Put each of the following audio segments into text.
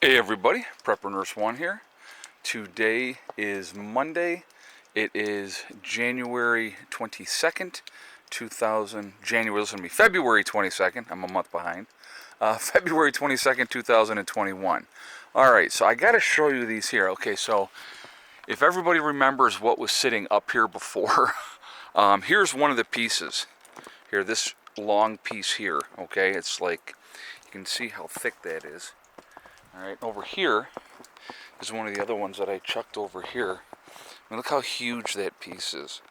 Hey everybody, Prepper Nurse 1 here. Today is Monday. It is January 22nd, February 22nd. I'm a month behind. February 22nd, 2021. Alright, so I got to show you these here. Okay, so if everybody remembers what was sitting up here before, here's one of the pieces. Here, this long piece here, okay? It's like, you can see how thick that is. Alright, over here is one of the other ones that I chucked over here. And look how huge that piece is.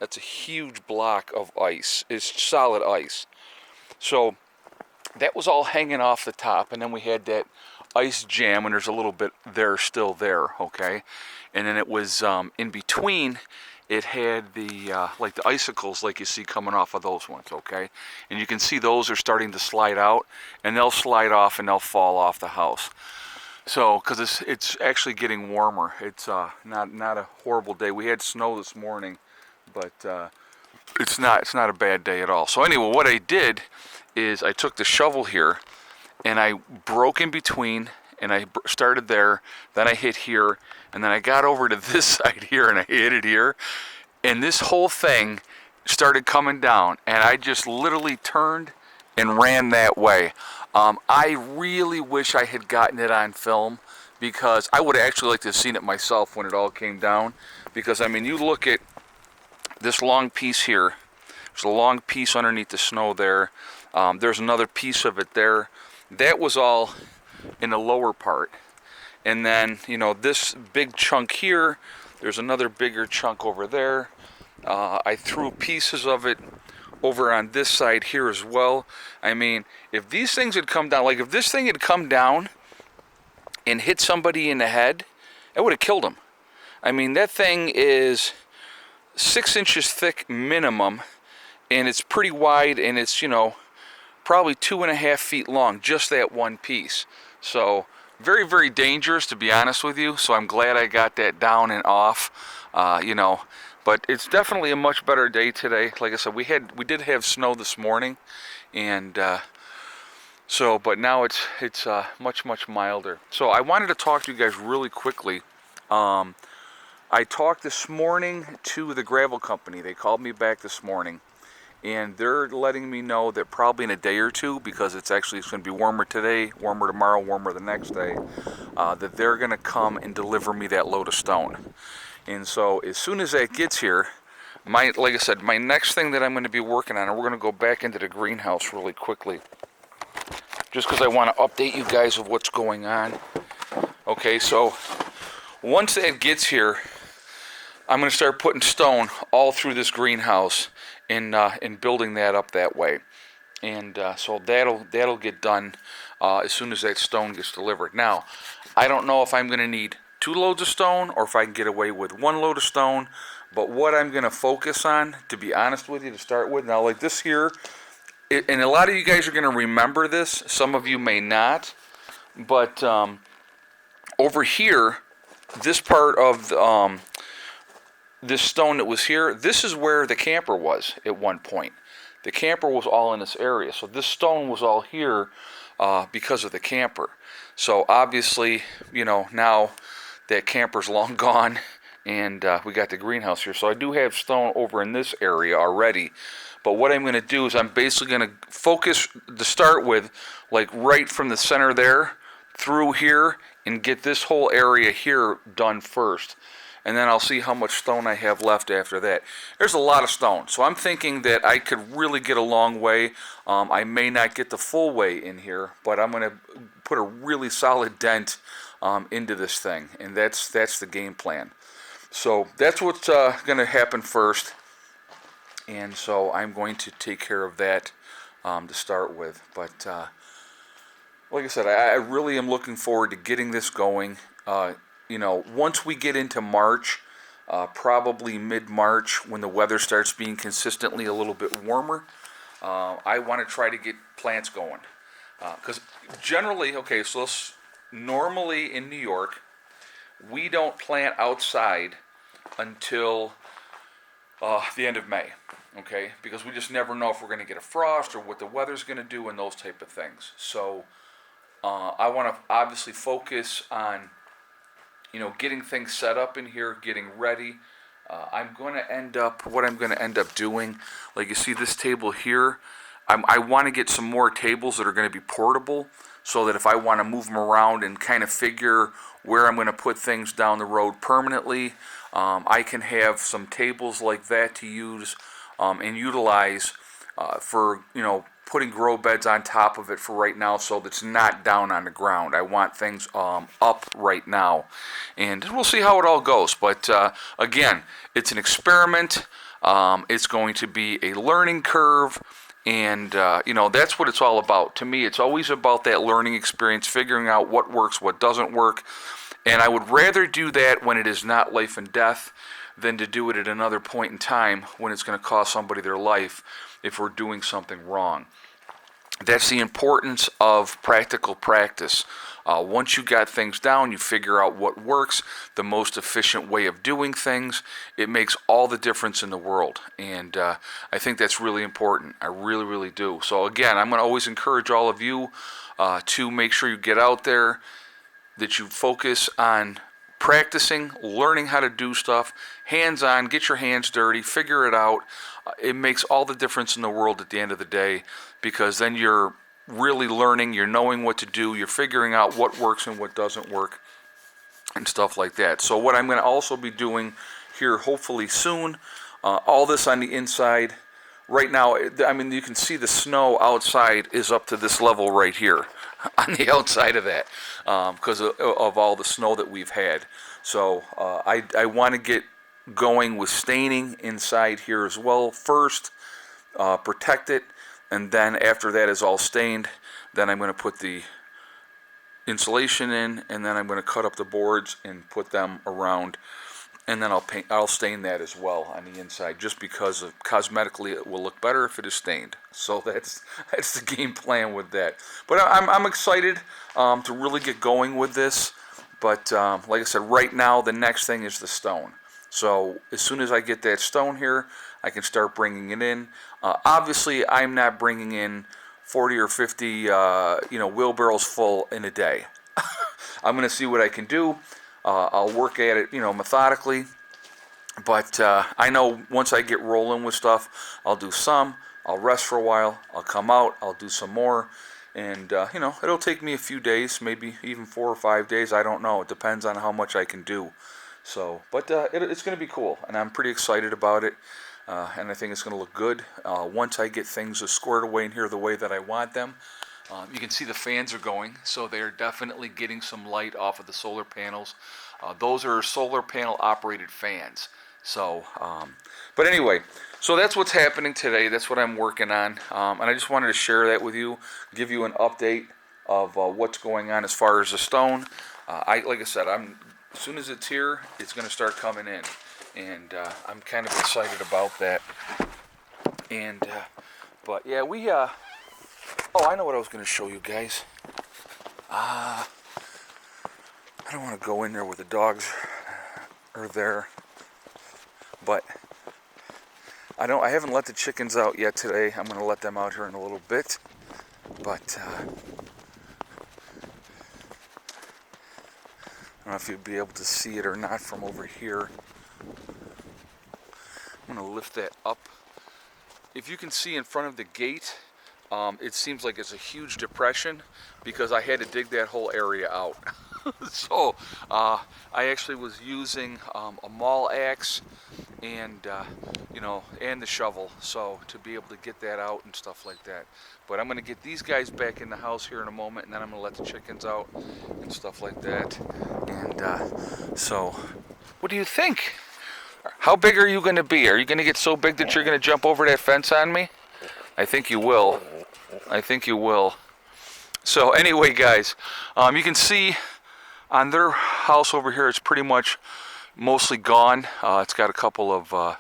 That's a huge block of ice. It's solid ice. So that was all hanging off the top, and then we had that ice jam, and there's a little bit there still there, okay? And then it was in between. It had the like the icicles like you see coming off of those ones, okay? And you can see those are starting to slide out, and they'll slide off and they'll fall off the house. So, because it's actually getting warmer. It's not a horrible day. We had snow this morning, but it's not a bad day at all. So anyway, what I did is I took the shovel here, and I broke in between, and I started there, then I hit here, and then I got over to this side here, and I hit it here, and this whole thing started coming down, and I just literally turned and ran that way. I really wish I had gotten it on film, because I would actually like to have seen it myself when it all came down, because, I mean, you look at this long piece here, there's a long piece underneath the snow there, there's another piece of it there, that was all in the lower part. And then, you know, this big chunk here, there's another bigger chunk over there. I threw pieces of it over on this side here as well. I mean, if these things had come down, like if this thing had come down and hit somebody in the head, it would have killed him. I mean, that thing is 6 inches thick minimum, and it's pretty wide, and it's, you know, probably 2.5 feet long, just that one piece. So very, very dangerous, to be honest with you. So I'm glad I got that down and off, you know. But it's definitely a much better day today. Like I said, we did have snow this morning, and but now it's much milder. So I wanted to talk to you guys really quickly. I talked this morning to the gravel company. They called me back this morning, and they're letting me know that probably in a day or two, because it's going to be warmer today, warmer tomorrow, warmer the next day, that they're going to come and deliver me that load of stone. And so as soon as that gets here, like I said, my next thing that I'm going to be working on, and we're going to go back into the greenhouse really quickly, just because I want to update you guys of what's going on. Okay, so once that gets here, I'm going to start putting stone all through this greenhouse and building that up that way. And so that'll get done as soon as that stone gets delivered. Now, I don't know if I'm going to need 2 loads of stone or if I can get away with 1 load of stone, but what I'm going to focus on, to be honest with you, to start with, now like this here, and a lot of you guys are going to remember this, some of you may not, but over here, this part of this stone that was here, this is where the camper was at one point. The camper was all in this area, so this stone was all here because of the camper. So obviously, you know, now that camper's long gone, and we got the greenhouse here. So I do have stone over in this area already. But what I'm going to do is I'm basically going to focus to start with, like right from the center there through here, and get this whole area here done first. And then I'll see how much stone I have left after that. There's a lot of stone, so I'm thinking that I could really get a long way. I may not get the full way in here, but I'm going to put a really solid dent into this thing, and that's the game plan. So that's what's going to happen first, and so I'm going to take care of that to start with. But like I said, I really am looking forward to getting this going. You know, once we get into March, probably mid-March, when the weather starts being consistently a little bit warmer, I want to try to get plants going. Because generally, okay, so normally in New York, we don't plant outside until the end of May, okay? Because we just never know if we're going to get a frost or what the weather's going to do and those type of things. So I want to obviously focus on, getting things set up in here, getting ready. What I'm going to end up doing, like you see this table here, I want to get some more tables that are going to be portable, so that if I want to move them around and kind of figure where I'm going to put things down the road permanently, I can have some tables like that to use and utilize for, putting grow beds on top of it for right now, so that's not down on the ground. I want things up right now, and we'll see how it all goes. But again, it's an experiment. It's going to be a learning curve, and that's what it's all about. To me, it's always about that learning experience, figuring out what works, what doesn't work, and I would rather do that when it is not life and death than to do it at another point in time when it's going to cost somebody their life if we're doing something wrong. That's the importance of practical practice. Once you got things down, you figure out what works, the most efficient way of doing things. It makes all the difference in the world, and I think that's really important. I really, really do. So again, I'm going to always encourage all of you to make sure you get out there, that you focus on practicing, learning how to do stuff, hands-on, get your hands dirty, figure it out. It makes all the difference in the world at the end of the day, because then you're really learning, you're knowing what to do, you're figuring out what works and what doesn't work, and stuff like that. So what I'm going to also be doing here, hopefully soon, all this on the inside. Right now, you can see the snow outside is up to this level right here on the outside of that, because of all the snow that we've had. So I want to get going with staining inside here as well first, protect it, and then after that is all stained, then I'm going to put the insulation in, and then I'm going to cut up the boards and put them around, and then I'll stain that as well on the inside, just because cosmetically it will look better if it is stained. So that's the game plan with that. But I'm excited to really get going with this. But like I said, right now the next thing is the stone. So as soon as I get that stone here, I can start bringing it in. Obviously, I'm not bringing in 40 or 50 wheelbarrows full in a day. I'm going to see what I can do. I'll work at it, methodically. But I know once I get rolling with stuff, I'll do some. I'll rest for a while. I'll come out. I'll do some more. And, it'll take me a few days, maybe even 4 or 5 days. I don't know. It depends on how much I can do. So, but it's going to be cool, and I'm pretty excited about it, and I think it's going to look good. Once I get things squared away in here the way that I want them. You can see the fans are going, so they're definitely getting some light off of the solar panels. Those are solar panel operated fans. So, but anyway, so that's what's happening today. That's what I'm working on, and I just wanted to share that with you, give you an update of what's going on as far as the stone. Like I said, as soon as it's here, it's going to start coming in, and I'm kind of excited about that. And but yeah, oh, I know what I was going to show you guys. I don't want to go in there where the dogs are there, but I haven't let the chickens out yet today. I'm going to let them out here in a little bit, but I don't know if you'll be able to see it or not from over here. I'm going to lift that up. If you can see in front of the gate, it seems like it's a huge depression because I had to dig that whole area out. So I actually was using a maul axe and and the shovel, so to be able to get that out and stuff like that. But I'm going to get these guys back in the house here in a moment, and then I'm going to let the chickens out and stuff like that. And so, what do you think? How big are you going to be? Are you going to get so big that you're going to jump over that fence on me? I think you will. I think you will. So anyway, guys, you can see on their house over here, it's pretty much mostly gone. It's got a couple of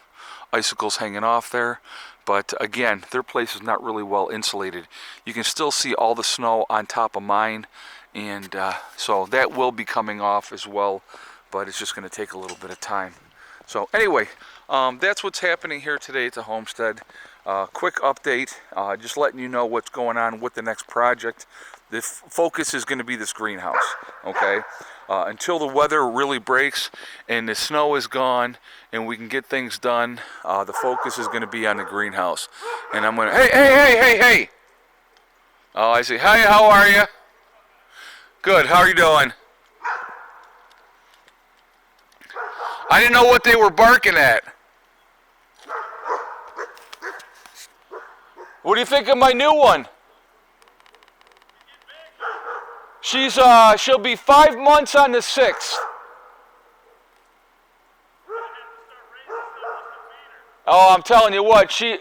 icicles hanging off there. But again, their place is not really well insulated. You can still see all the snow on top of mine. And so that will be coming off as well. But it's just going to take a little bit of time. So anyway, that's what's happening here today at the homestead. quick update, just letting you know what's going on with the next project. The focus is going to be this greenhouse, okay? Until the weather really breaks and the snow is gone and we can get things done, the focus is going to be on the greenhouse. And I'm going to, hey! Oh, I see. Hi, how are you? Good, how are you doing? I didn't know what they were barking at. What do you think of my new one? She'll be 5 months on the 6th. Oh, I'm telling you what, she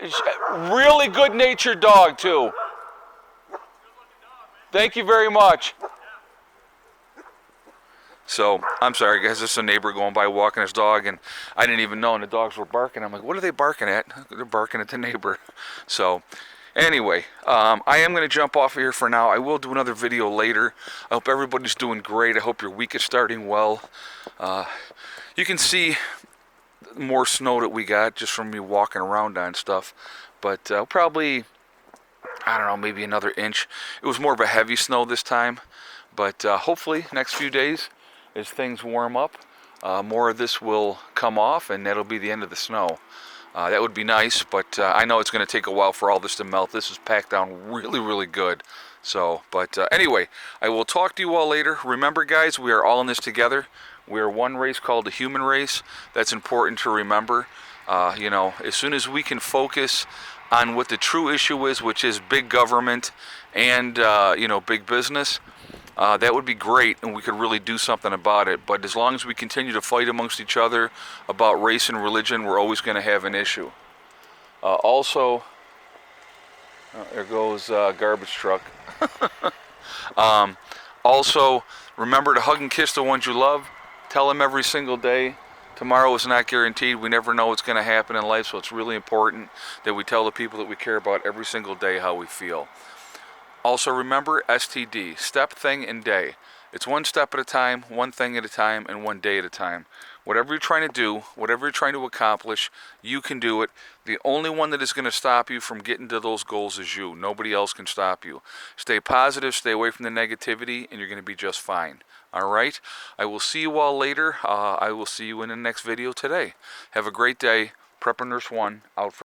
really good-natured dog too. Thank you very much. So, I'm sorry guys, this is a neighbor going by walking his dog, and I didn't even know, and the dogs were barking. I'm like, what are they barking at? They're barking at the neighbor. So, anyway, I am going to jump off here for now. I will do another video later. I hope everybody's doing great. I hope your week is starting well. You can see more snow that we got just from me walking around on stuff. But probably, I don't know, maybe another inch. It was more of a heavy snow this time. But hopefully, next few days, as things warm up, more of this will come off, and that'll be the end of the snow. That would be nice, but I know it's going to take a while for all this to melt. This is packed down really, really good. So, but anyway, I will talk to you all later. Remember, guys, we are all in this together. We are one race called the human race. That's important to remember. You know, as soon as we can focus on what the true issue is, which is big government and, you know, big business, that would be great, and we could really do something about it. But as long as we continue to fight amongst each other about race and religion, we're always going to have an issue. Also, there goes garbage truck. Also, remember to hug and kiss the ones you love. Tell them every single day. Tomorrow is not guaranteed. We never know what's going to happen in life, so it's really important that we tell the people that we care about every single day how we feel. Also remember STD, step, thing, and day. It's one step at a time, one thing at a time, and one day at a time. Whatever you're trying to do, whatever you're trying to accomplish, you can do it. The only one that is going to stop you from getting to those goals is you. Nobody else can stop you. Stay positive, stay away from the negativity, and you're going to be just fine. All right? I will see you all later. I will see you in the next video today. Have a great day. Prepper Nurse 1, out for